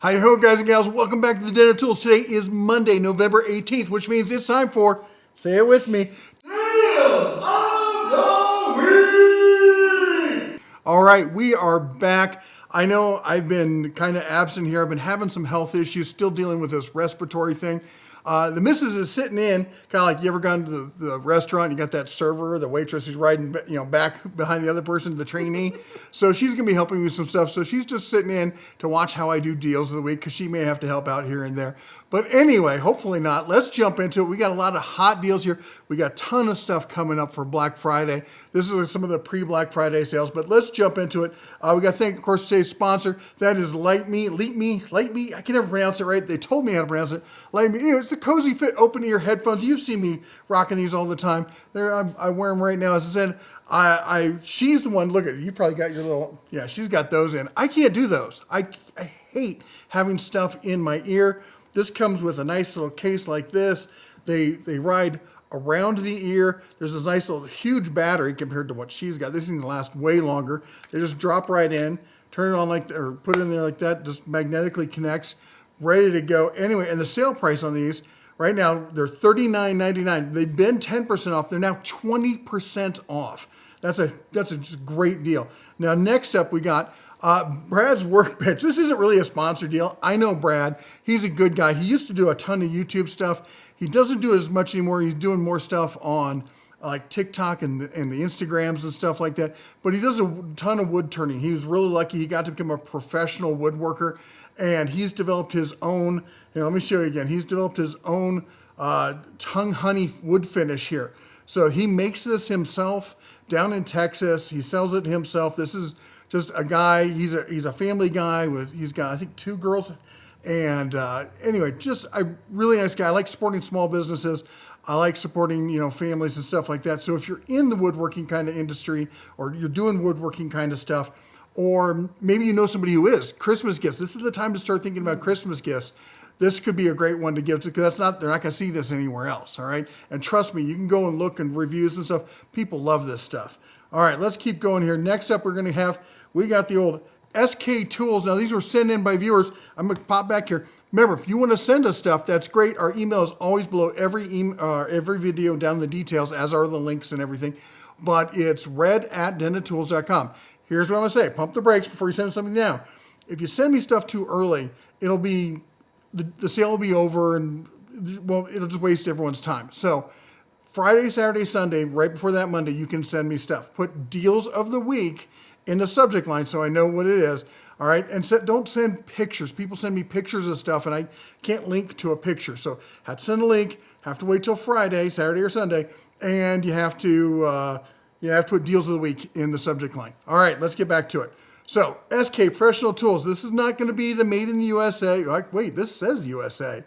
Hi-ho, guys and gals. Welcome back to the Den of Tools. Today is Monday, November 18th, which means it's time for, say it with me, Deals of the Week! All right, we are back. I know I've been kind of absent here. I've been having some health issues, still dealing with this respiratory thing. The missus is sitting in, kind of like you ever gone to the restaurant, you got that server, the waitress who's riding back behind the other person, the trainee. So she's going to be helping me with some stuff. So she's just sitting in to watch how I do deals of the week because she may have to help out here and there. But anyway, hopefully not. Let's jump into it. We got a lot of hot deals here. We got a ton of stuff coming up for Black Friday. This is some of the pre-Black Friday sales, but let's jump into it. We got to thank, of course, today's sponsor. That is Leap Me. I can never pronounce it right. They told me how to pronounce it. Leap Me. It's the Cozy Fit open ear headphones. You've seen me rocking these all the time. I wear them right now. As I said, she's the one. Look at it. You probably got your little. Yeah, she's got those in. I can't do those. I hate having stuff in my ear. This comes with a nice little case like this. They ride around the ear. There's this nice little huge battery compared to what she's got. This thing lasts way longer. They just drop right in, turn it on or put it in there like that. Just magnetically connects, ready to go. Anyway, and the sale price on these right now, they're $39.99. They've been 10% off. They're now 20% off. That's a just great deal. Now, next up, we got Brad's Workbench. This isn't really a sponsor deal. I know Brad. He's a good guy. He used to do a ton of YouTube stuff. He doesn't do it as much anymore. He's doing more stuff on like TikTok and the Instagrams and stuff like that. But he does a ton of wood turning. He was really lucky. He got to become a professional woodworker, and he's developed his own. Let me show you again. He's developed his own tongue honey wood finish here. So he makes this himself down in Texas. He sells it himself. This is just a guy. He's a family guy he's got, I think, 2 girls. And anyway, just a really nice guy. I like supporting small businesses. I like supporting, families and stuff like that. So if you're in the woodworking kind of industry, or you're doing woodworking kind of stuff, or maybe you know somebody who is, Christmas gifts. This is the time to start thinking about Christmas gifts. This could be a great one to give to, because they're not going to see this anywhere else, all right? And trust me, you can go and look and reviews and stuff. People love this stuff. All right, let's keep going here. Next up, we got the old SK Tools. Now, these were sent in by viewers. I'm going to pop back here. Remember, if you want to send us stuff, that's great. Our email is always below every video down the details, as are the links and everything. But it's red@denatools.com. Here's what I'm going to say. Pump the brakes before you send something down. If you send me stuff too early, it'll be, the sale will be over, and it'll just waste everyone's time. So Friday, Saturday, Sunday, right before that Monday, you can send me stuff. Put deals of the week in the subject line so I know what it is. All right. And don't send pictures. People send me pictures of stuff and I can't link to a picture. So have to send a link, have to wait till Friday, Saturday or Sunday, and you have to put deals of the week in the subject line. All right, let's get back to it. So SK Professional Tools. This is not going to be the made in the USA. Wait, this says USA.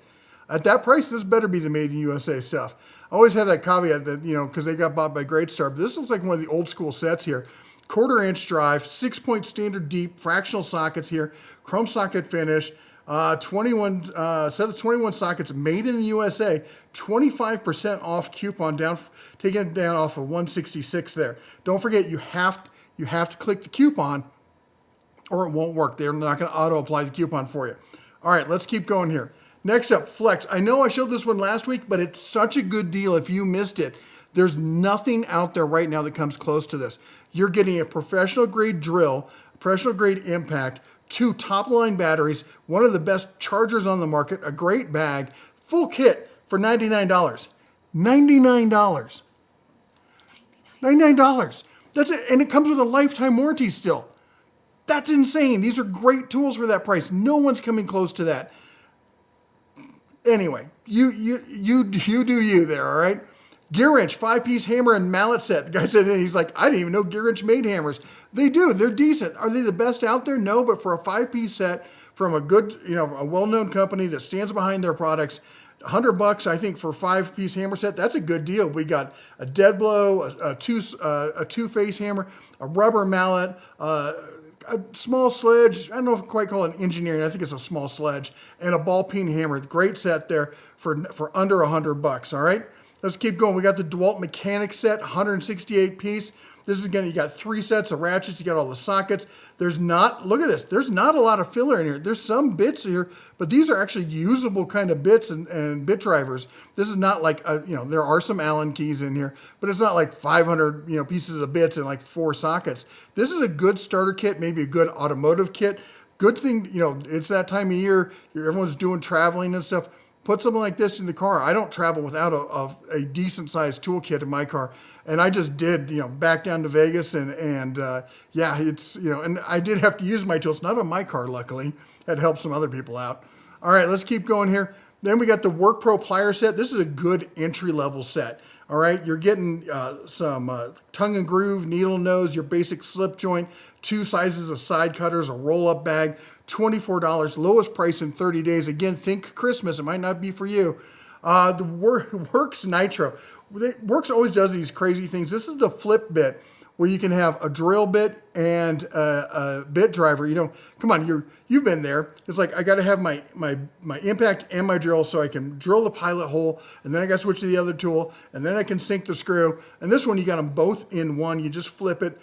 At that price, this better be the made in USA stuff. I always have that caveat that, because they got bought by Great Star. But this looks like one of the old school sets here. 1/4-inch drive, 6-point standard deep, fractional sockets here, chrome socket finish, 21 set of 21 sockets made in the USA, 25% off coupon down, taking it down off of 166 there. Don't forget, you have to click the coupon or it won't work. They're not going to auto apply the coupon for you. All right, let's keep going here. Next up, Flex. I know I showed this one last week, but it's such a good deal if you missed it. There's nothing out there right now that comes close to this. You're getting a professional grade drill, professional grade impact, 2 top-line batteries, one of the best chargers on the market, a great bag, full kit for $99. $99. $99. That's it. And it comes with a lifetime warranty still. That's insane. These are great tools for that price. No one's coming close to that. Anyway, you do you there, all right? Gear wrench, 5-piece hammer and mallet set. The guy said, he's like, I didn't even know gear wrench made hammers. They do. They're decent. Are they the best out there? No, but for a 5-piece set from a good, a well-known company that stands behind their products, $100, I think, for a 5-piece hammer set, that's a good deal. We got a dead blow, a two-face hammer, a rubber mallet, a small sledge. I don't know if I quite call it engineering. I think it's a small sledge, and a ball peen hammer. Great set there for under $100. All right. Let's keep going. We got the DeWalt Mechanic set, 168 piece. This is again, you got 3 sets of ratchets, you got all the sockets. There's not, look at this, there's not a lot of filler in here. There's some bits here, but these are actually usable kind of bits and bit drivers. This is not like, there are some Allen keys in here, but it's not like 500, pieces of bits and like 4 sockets. This is a good starter kit, maybe a good automotive kit. Good thing, it's that time of year, everyone's doing traveling and stuff. Put something like this in the car. I don't travel without a decent sized toolkit in my car. And I just did, back down to Vegas and yeah, it's, and I did have to use my tools, not on my car, luckily. That helped some other people out. All right, let's keep going here. Then we got the Work Pro plier set. This is a good entry level set. All right, you're getting some tongue and groove, needle nose, your basic slip joint, 2 sizes of side cutters, a roll-up bag, $24, lowest price in 30 days. Again, think Christmas. It might not be for you. The Works Nitro. Works always does these crazy things. This is the flip bit where you can have a drill bit and a bit driver. Come on, you've been there. It's like I got to have my impact and my drill so I can drill the pilot hole, and then I got to switch to the other tool, and then I can sink the screw. And this one, you got them both in one. You just flip it.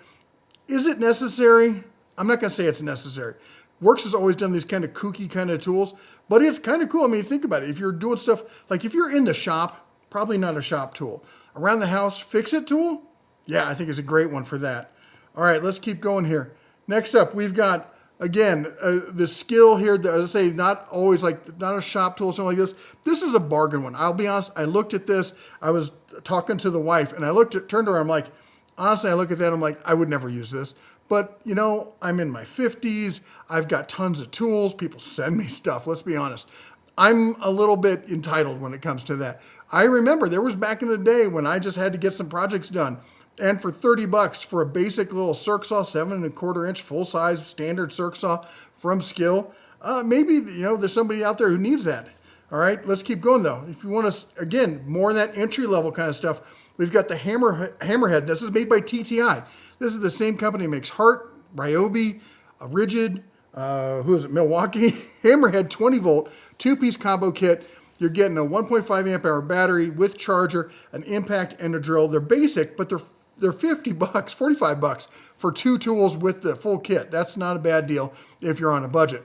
Is it necessary? I'm not going to say it's necessary. Works has always done these kind of kooky kind of tools, but it's kind of cool. I mean, think about it. If you're doing stuff, like if you're in the shop, probably not a shop tool. Around the house, fix-it tool? Yeah, I think it's a great one for that. All right, let's keep going here. Next up, we've got, again, the skill here, as I say, not always like, not a shop tool, something like this. This is a bargain one. I'll be honest, I looked at this, I was talking to the wife, and turned around, I'm like, honestly, I look at that, I'm like, I would never use this. But, I'm in my 50s. I've got tons of tools. People send me stuff. Let's be honest. I'm a little bit entitled when it comes to that. I remember there was back in the day when I just had to get some projects done. And for $30 for a basic little circ saw, 7¼ inch, full size, standard circ saw from Skill, maybe, there's somebody out there who needs that. All right, let's keep going though. If you want to, again, more of that entry level kind of stuff, we've got the Hammerhead. This is made by TTI. This is the same company that makes Hart, Ryobi, Rigid, Milwaukee. Hammerhead 20 volt, 2-piece combo kit. You're getting a 1.5 amp hour battery with charger, an impact, and a drill. They're basic, but they're $50, $45 for 2 tools with the full kit. That's not a bad deal if you're on a budget.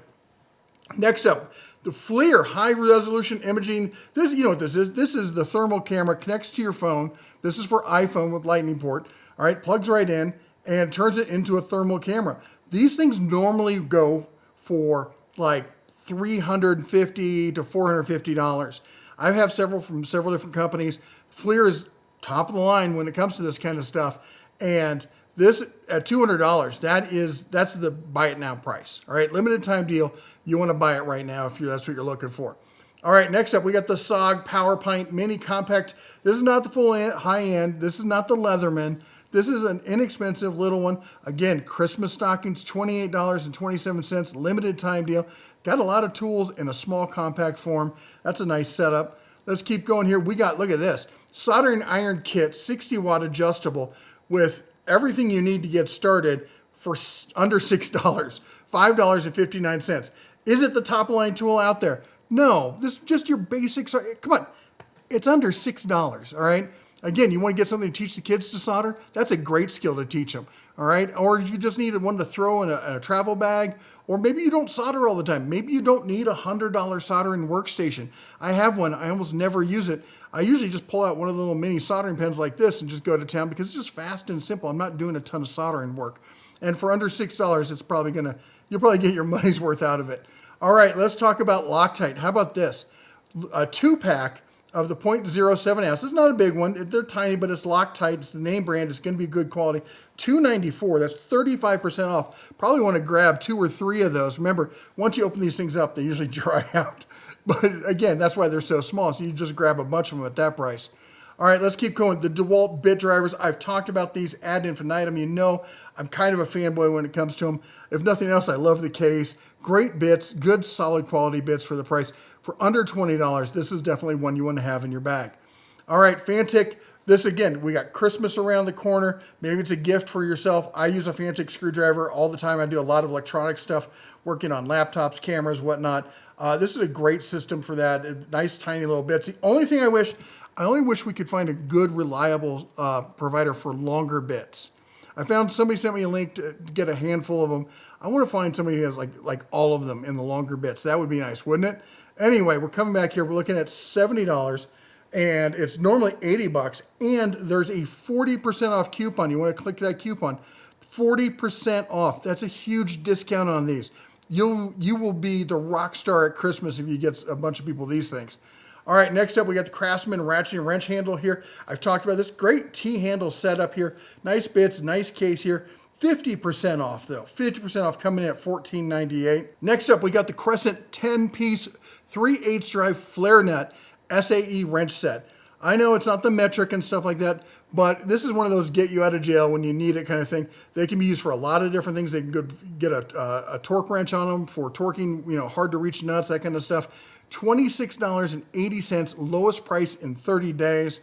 Next up, the FLIR high resolution imaging. This, you know what this is? This is the thermal camera, connects to your phone. This is for iPhone with lightning port. All right, plugs right in and turns it into a thermal camera. These things normally go for like $350 to $450. I have several from several different companies. FLIR is top of the line when it comes to this kind of stuff. And this at $200, that's the buy it now price. All right, limited time deal. You want to buy it right now if that's what you're looking for. All right, next up, we got the SOG Power Pint Mini Compact. This is not the full high end. This is not the Leatherman. This is an inexpensive little one. Again, Christmas stockings, $28.27, limited time deal. Got a lot of tools in a small compact form. That's a nice setup. Let's keep going here. We got, look at this, soldering iron kit, 60 watt adjustable with everything you need to get started for under $6, $5.59. Is it the top line tool out there? No, this is just your basics. Come on, it's under $6, all right? Again, you want to get something to teach the kids to solder? That's a great skill to teach them, all right? Or if you just need one to throw in a travel bag, or maybe you don't solder all the time. Maybe you don't need a $100 soldering workstation. I have one. I almost never use it. I usually just pull out one of the little mini soldering pens like this and just go to town because it's just fast and simple. I'm not doing a ton of soldering work. And for under $6, it's probably you'll probably get your money's worth out of it. All right, let's talk about Loctite. How about this? A 2-pack of the 0.07 ounce. It's not a big one. They're tiny, but it's Loctite. It's the name brand. It's going to be good quality. $2.94. That's 35% off. Probably want to grab 2 or 3 of those. Remember, once you open these things up, they usually dry out. But again, that's why they're so small. So you just grab a bunch of them at that price. All right, let's keep going. The DeWalt bit drivers. I've talked about these ad infinitum. You know I'm kind of a fanboy when it comes to them. If nothing else, I love the case. Great bits, good solid quality bits for the price. For under $20, this is definitely one you want to have in your bag. All right, Fantic. This again, we got Christmas around the corner. Maybe it's a gift for yourself. I use a Fantic screwdriver all the time. I do a lot of electronic stuff, working on laptops, cameras, whatnot. This is a great system for that. Nice, tiny little bits. The only thing I only wish we could find a good, reliable provider for longer bits. I found somebody sent me a link to get a handful of them. I want to find somebody who has like all of them in the longer bits. That would be nice, wouldn't it? Anyway, we're coming back here. We're looking at $70, and it's normally $80, and there's a 40% off coupon. You want to click that coupon. 40% off. That's a huge discount on these. You will be the rock star at Christmas if you get a bunch of people these things. All right, next up we got the Craftsman ratchet and wrench handle here. I've talked about this great T-handle setup here. Nice bits, nice case here. 50% off though. 50% off coming in at $14.98. Next up we got the Crescent 10-piece 3/8 drive flare nut SAE wrench set. I know it's not the metric and stuff like that, but this is one of those get you out of jail when you need it kind of thing. They can be used for a lot of different things. They can go get a torque wrench on them for torquing, hard to reach nuts, that kind of stuff. $26.80, lowest price in 30 days.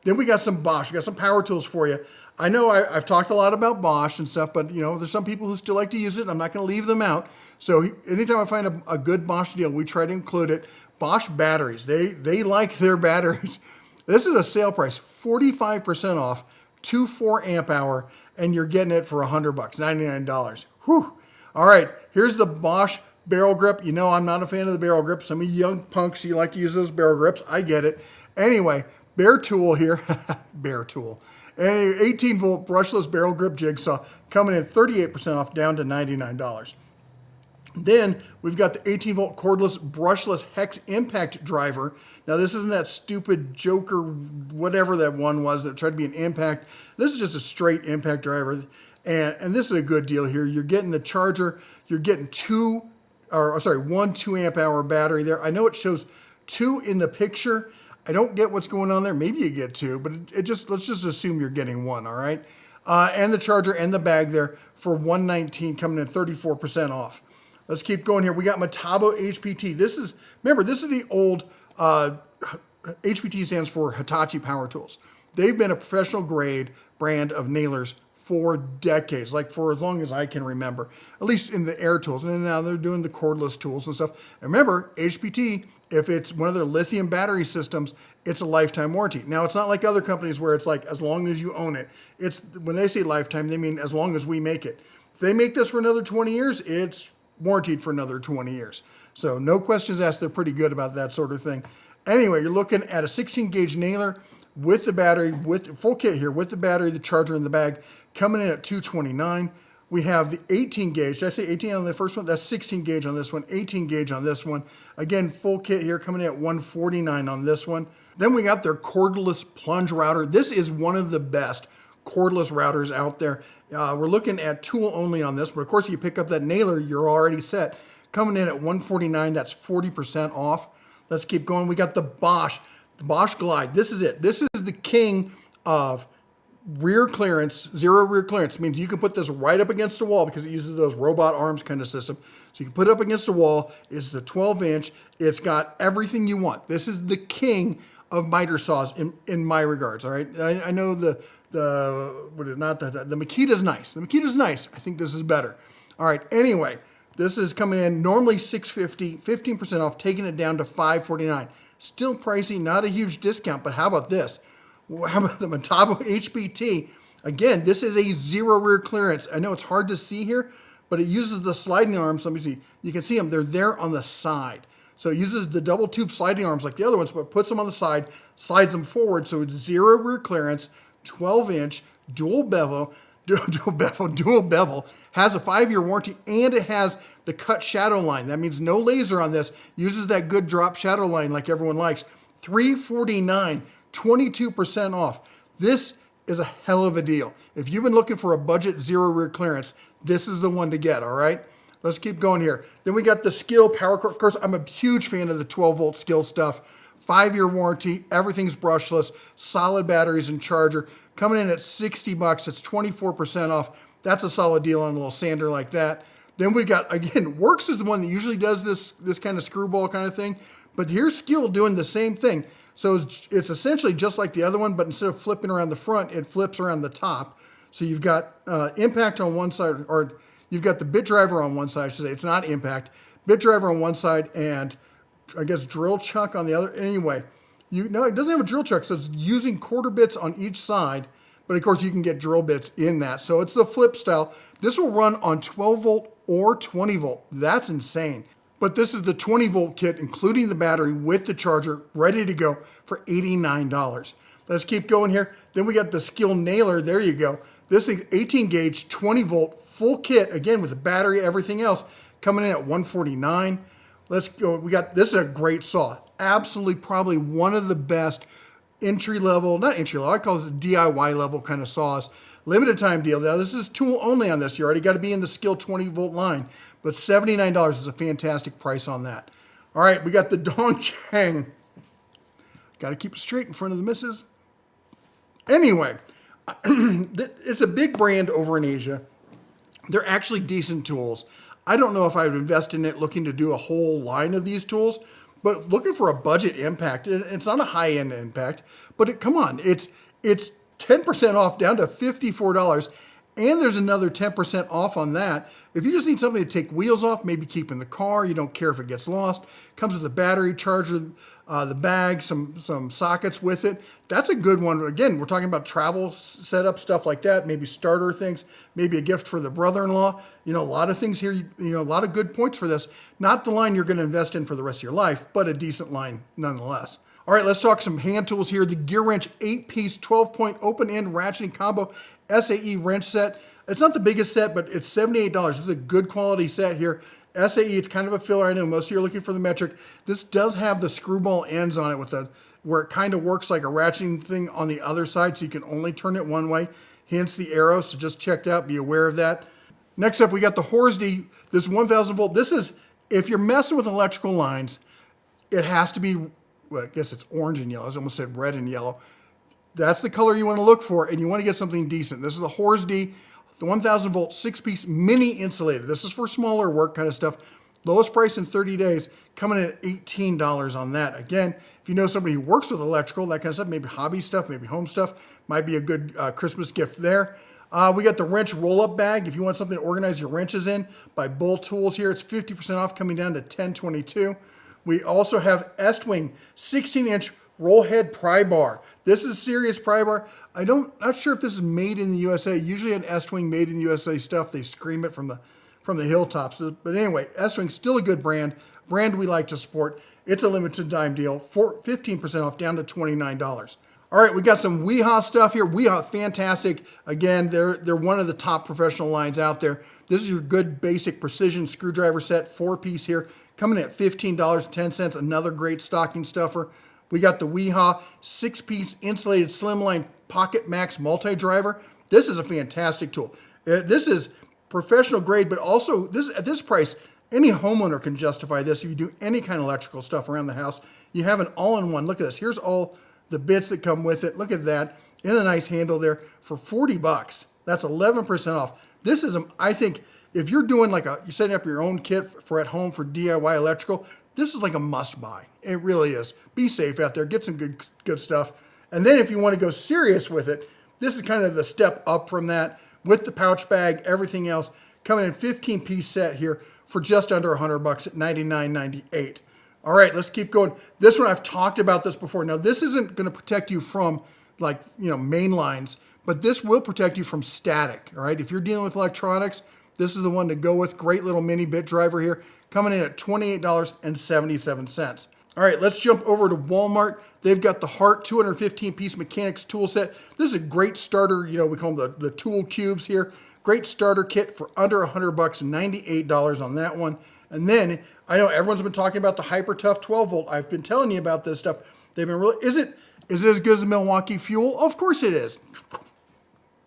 Then we got some Bosch. We got some power tools for you. I know I've talked a lot about Bosch and stuff, but there's some people who still like to use it. I'm not going to leave them out. So anytime I find a good Bosch deal, we try to include it. Bosch batteries. They like their batteries. This is a sale price, 45% off, 2 4-amp hour, and you're getting it for $100, $99. Whew. All right, here's the Bosch barrel grip. I'm not a fan of the barrel grip. Some of you young punks, you like to use those barrel grips. I get it. Anyway, Bear Tool here. Bear Tool. And an 18-volt brushless barrel grip jigsaw coming in 38% off, down to $99. Then we've got the 18-volt cordless brushless hex impact driver. Now this isn't that stupid Joker, whatever that one was that tried to be an impact. This is just a straight impact driver. And this is a good deal here. You're getting the charger. You're getting one 2-amp hour battery there. I know it shows 2 in the picture. I don't get what's going on there. Maybe you get 2, but let's just assume you're getting 1, all right? And the charger and the bag there for $119, coming in 34% off. Let's keep going here. We got Metabo HPT. This is the old, HPT stands for Hitachi Power Tools. They've been a professional grade brand of nailers for decades, like for as long as I can remember, at least in the air tools. And now they're doing the cordless tools and stuff. And remember, HPT, if it's one of their lithium battery systems, it's a lifetime warranty. Now, it's not like other companies where it's like as long as you own it. It's when they say lifetime, they mean as long as we make it. If they make this for another 20 years, it's warranted for another 20 years. So no questions asked. They're pretty good about that sort of thing. Anyway, you're looking at a 16-gauge nailer with the battery, with full kit here, with the battery, the charger, and the bag, coming in at $229. We have the 18 gauge. Did I say 18 on the first one? That's 16 gauge on this one, 18 gauge on this one. Again, full kit here, coming in at $149 on this one. Then we got their cordless plunge router. This is one of the best cordless routers out there. We're looking at tool only on this, but of course, if you pick up that nailer, you're already set. Coming in at $149, that's 40% off. Let's keep going. We got the Bosch Glide. This is it. This is the king of rear clearance. Zero rear clearance means you can put this right up against a wall because it uses those robot arms kind of system. So you can put it up against a wall. It's the 12-inch. It's got everything you want. This is the king of miter saws in my regards. All right. I know the Makita's nice. The Makita's nice. I think this is better. All right. Anyway, this is coming in normally $650, 15% off, taking it down to $549. Still pricey, not a huge discount, but how about this? How about the Metabo HPT? Again, this is a zero rear clearance. I know it's hard to see here, but it uses the sliding arms. Let me see. You can see them. They're there on the side. So it uses the double tube sliding arms like the other ones, but puts them on the side, slides them forward. So it's zero rear clearance, 12-inch, dual bevel, has a 5-year warranty, and it has the cut shadow line. That means no laser on this. Uses that good drop shadow line like everyone likes. $349, 22% off. This is a hell of a deal. If you've been looking for a budget zero rear clearance, this is the one to get, all right? Let's keep going here. Then we got the Skill Power Cord. Of course, I'm a huge fan of the 12-volt Skill stuff. 5-year warranty, everything's brushless, solid batteries and charger. Coming in at $60, it's 24% off. That's a solid deal on a little sander like that. Then we got, again, Works is the one that usually does this kind of screwball kind of thing. But here's Skill doing the same thing. So it's essentially just like the other one, but instead of flipping around the front, it flips around the top. So you've got impact on one side, or you've got the bit driver on one side, I should say. It's not impact. Bit driver on one side and I guess drill chuck on the other. Anyway, no, it doesn't have a drill chuck, so it's using quarter bits on each side, but of course you can get drill bits in that. So it's the flip style. This will run on 12 volt or 20 volt. That's insane. But this is the 20 volt kit, including the battery with the charger, ready to go for $89. Let's keep going here. Then we got the Skill Nailer. There you go. This thing's 18 gauge, 20 volt, full kit, again with the battery, everything else, coming in at $149. Let's go. This is a great saw. Absolutely probably one of the best entry level, not entry level, I call this a DIY level kind of saws. Limited time deal. Now this is tool only on this. You already got to be in the Skill 20 volt line, but $79 is a fantastic price on that. All right, we got the Dongcheng. Got to keep it straight in front of the missus. Anyway, it's a big brand over in Asia. They're actually decent tools. I don't know if I would invest in it looking to do a whole line of these tools, but looking for a budget impact. It's not a high-end impact, but come on, it's 10% off down to $54, and there's another 10% off on that. If you just need something to take wheels off, maybe keep in the car, you don't care if it gets lost, comes with a battery charger, the bag, some sockets with it. That's a good one. Again, we're talking about travel setup, stuff like that, maybe starter things, maybe a gift for the brother-in-law. You know, a lot of things here, you know, a lot of good points for this. Not the line you're going to invest in for the rest of your life, but a decent line nonetheless. All right, let's talk some hand tools here. The Gear Wrench 8-piece 12-point open-end ratcheting combo SAE wrench set. It's not the biggest set, but it's $78. This is a good quality set here. SAE, it's kind of a filler. I know most of you are looking for the metric. This does have the screwball ends on it where it kind of works like a ratcheting thing on the other side, so you can only turn it one way, hence the arrow. So just check it out, be aware of that. Next up, we got the Horsdy, this 1000 volt. This is, if you're messing with electrical lines, it has to be, well, I guess it's orange and yellow. I almost said red and yellow. That's the color you want to look for, and you want to get something decent. This is the Horsdy, the 1000 volt 6-piece mini insulated. This is for smaller work kind of stuff. Lowest price in 30 days, coming in at $18 on that. Again, if you know somebody who works with electrical, that kind of stuff, maybe hobby stuff, maybe home stuff, might be a good Christmas gift there. We got the wrench roll-up bag. If you want something to organize your wrenches in, by Bull Tools here, it's 50% off, coming down to $10.22. We also have Estwing 16-inch roll head pry bar. This is serious pry bar. Not sure if this is made in the USA. Usually an Estwing made in the USA stuff, they scream it from the hilltops. But anyway, Estwing's still a good brand we like to support. It's a limited time deal, 15% off, down to $29. All right, we got some Weehaw stuff here. Weehaw, fantastic. Again, they're one of the top professional lines out there. This is your good basic precision screwdriver set, 4-piece here, coming at $15.10. Another great stocking stuffer. We got the Weehaw 6-piece insulated slimline Pocket Max multi-driver. This is a fantastic tool. This is professional grade, but also at this price, any homeowner can justify this. If you do any kind of electrical stuff around the house, you have an all-in-one. Look at this. Here's all the bits that come with it. Look at that. And a nice handle there for $40. That's 11% off. This is, I think, if you're doing you're setting up your own kit for at home for DIY electrical, this is like a must buy. It really is. Be safe out there. Get some good stuff. And then if you want to go serious with it, this is kind of the step up from that with the pouch bag, everything else, coming in 15-piece set here for just under $100 at $99.98. All right, let's keep going. This one, I've talked about this before. Now, this isn't going to protect you from main lines, but this will protect you from static, all right? If you're dealing with electronics, this is the one to go with. Great little mini bit driver here, coming in at $28.77. All right, let's jump over to Walmart. They've got the Hart 215-piece mechanics tool set. This is a great starter, we call them the tool cubes here. Great starter kit for under $100, $98 on that one. And then, I know everyone's been talking about the Hyper Tough 12 volt. I've been telling you about this stuff. They've been really, is it as good as the Milwaukee Fuel? Of course it is.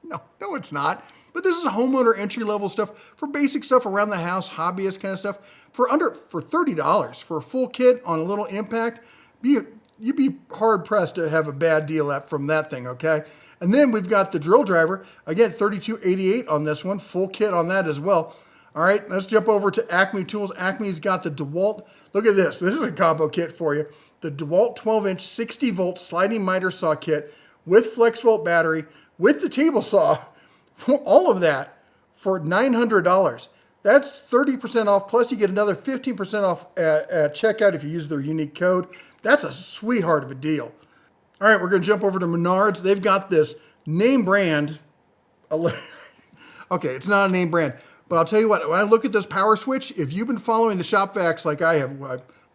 No, it's not. But this is homeowner entry-level stuff for basic stuff around the house, hobbyist kind of stuff. For $30 for a full kit on a little impact, you'd be hard-pressed to have a bad deal from that thing, okay? And then we've got the drill driver. Again, $32.88 on this one. Full kit on that as well. All right, let's jump over to Acme Tools. Acme's got the DeWalt. Look at this. This is a combo kit for you. The DeWalt 12-inch 60-volt sliding miter saw kit with flex volt battery, with the table saw, for all of that for $900. That's 30% off, plus you get another 15% off at checkout if you use their unique code. That's a sweetheart of a deal. All right, we're going to jump over to Menards. They've got this Name brand. Okay, it's not a name brand, but I'll tell you what, when I look at this power switch, if you've been following the shop vacs like I have,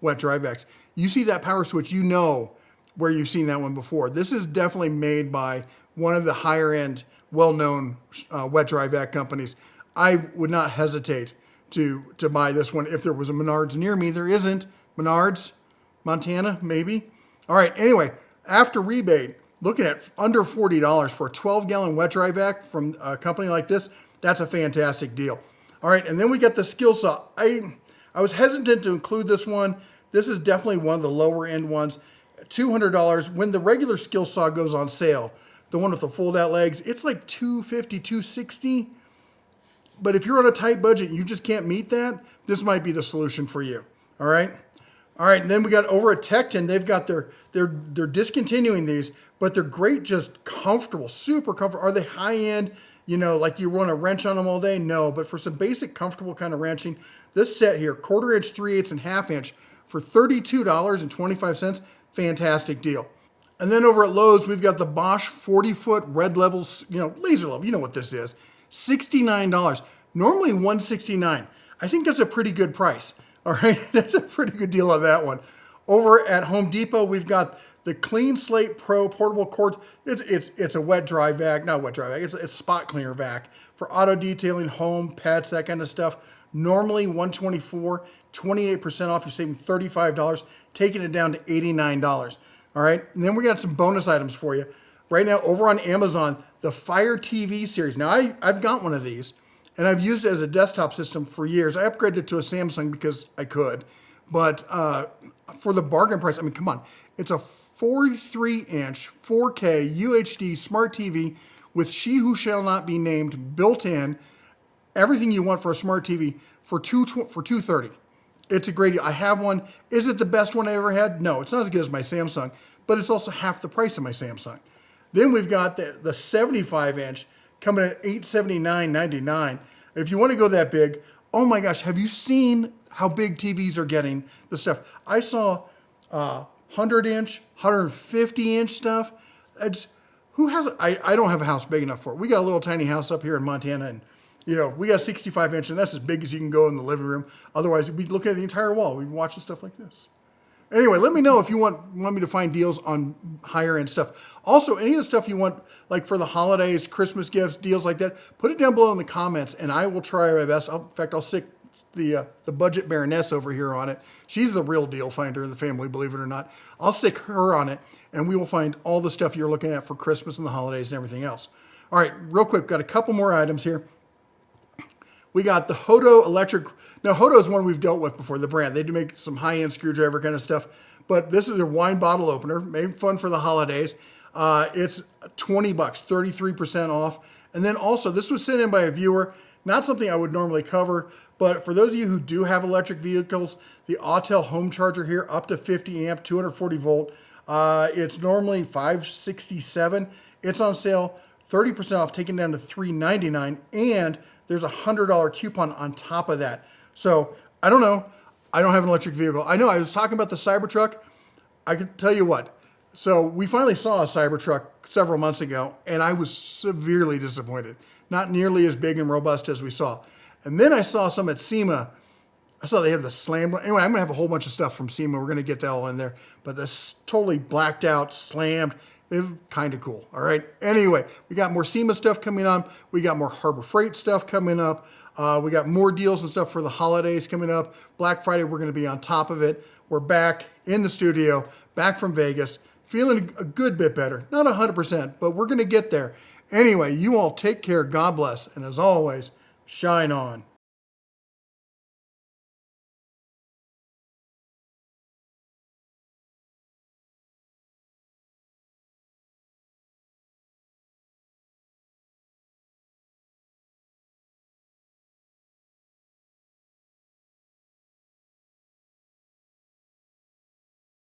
wet dry vacs, you see that power switch, you know where you've seen that one before. This is definitely made by one of the higher end, well-known wet dry vac companies. I would not hesitate to buy this one if there was a Menards near me. There isn't. Menards, Montana, maybe. All right, anyway, after rebate, looking at under $40 for a 12-gallon wet dry vac from a company like this, that's a fantastic deal. All right, and then we got the skill saw. I was hesitant to include this one. This is definitely one of the lower end ones. $200. When the regular skill saw goes on sale, the one with the fold out legs, it's like $250, $260. But if you're on a tight budget and you just can't meet that, this might be the solution for you. All right. All right, and then we got over at Tecton, they've got they're discontinuing these, but they're great, just comfortable, super comfortable. Are they high end? You know, like you run a wrench on them all day? No, but for some basic comfortable kind of wrenching, this set here, 1/4 inch, 3/8, and 1/2 inch for $32.25, fantastic deal. And then over at Lowe's, we've got the Bosch 40-foot red level, laser level. You know what this is? $69. Normally $169. I think that's a pretty good price. All right, that's a pretty good deal on that one. Over at Home Depot, we've got the Clean Slate Pro portable cord. It's a wet dry vac, not wet dry vac. It's spot cleaner vac for auto detailing, home, pets, that kind of stuff. Normally $124, 28% off. You're saving $35, taking it down to $89. All right, and then we got some bonus items for you. Right now, over on Amazon, the Fire TV series. Now, I've got one of these, and I've used it as a desktop system for years. I upgraded it to a Samsung because I could. But for the bargain price, I mean, come on. It's a 43-inch 4K UHD smart TV with She Who Shall Not Be Named built in. Everything you want for a smart TV for $230. It's a great deal. I have one. Is it the best one I ever had? No, it's not as good as my Samsung, but it's also half the price of my Samsung. Then we've got the 75-inch coming at $879.99. If you want to go that big, oh my gosh, have you seen how big TVs are getting? The stuff. I saw 100-inch, 150-inch stuff. Who has it? I don't have a house big enough for it. We got a little tiny house up here in Montana, and we got a 65-inch, and that's as big as you can go in the living room. Otherwise, we'd be looking at the entire wall. We'd be watching stuff like this. Anyway, let me know if you want me to find deals on higher end stuff. Also, any of the stuff you want, like for the holidays, Christmas gifts, deals like that, put it down below in the comments, and I will try my best. In fact, I'll stick the budget baroness over here on it. She's the real deal finder in the family, believe it or not. I'll stick her on it, and we will find all the stuff you're looking at for Christmas and the holidays and everything else. All right, real quick, got a couple more items here. We got the Hodo electric. Now, Hodo is one we've dealt with before, the brand. They do make some high-end screwdriver kind of stuff. But this is a wine bottle opener, made fun for the holidays. It's $20, 33% off. And then also, this was sent in by a viewer. Not something I would normally cover, but for those of you who do have electric vehicles, the Autel home charger here, up to 50 amp, 240 volt. It's normally $567. It's on sale, 30% off, taken down to $399. And there's a $100 coupon on top of that. So, I don't know. I don't have an electric vehicle. I know I was talking about the Cybertruck. I can tell you what. So, we finally saw a Cybertruck several months ago, and I was severely disappointed. Not nearly as big and robust as we saw. And then I saw some at SEMA. I saw they have the slam. Anyway, I'm going to have a whole bunch of stuff from SEMA. We're going to get that all in there. But this totally blacked out, slammed. It was kind of cool. All right. Anyway, we got more SEMA stuff coming on. We got more Harbor Freight stuff coming up. We got more deals and stuff for the holidays coming up. Black Friday, we're going to be on top of it. We're back in the studio, back from Vegas, feeling a good bit better. Not 100%, but we're going to get there. Anyway, you all take care. God bless. And as always, shine on.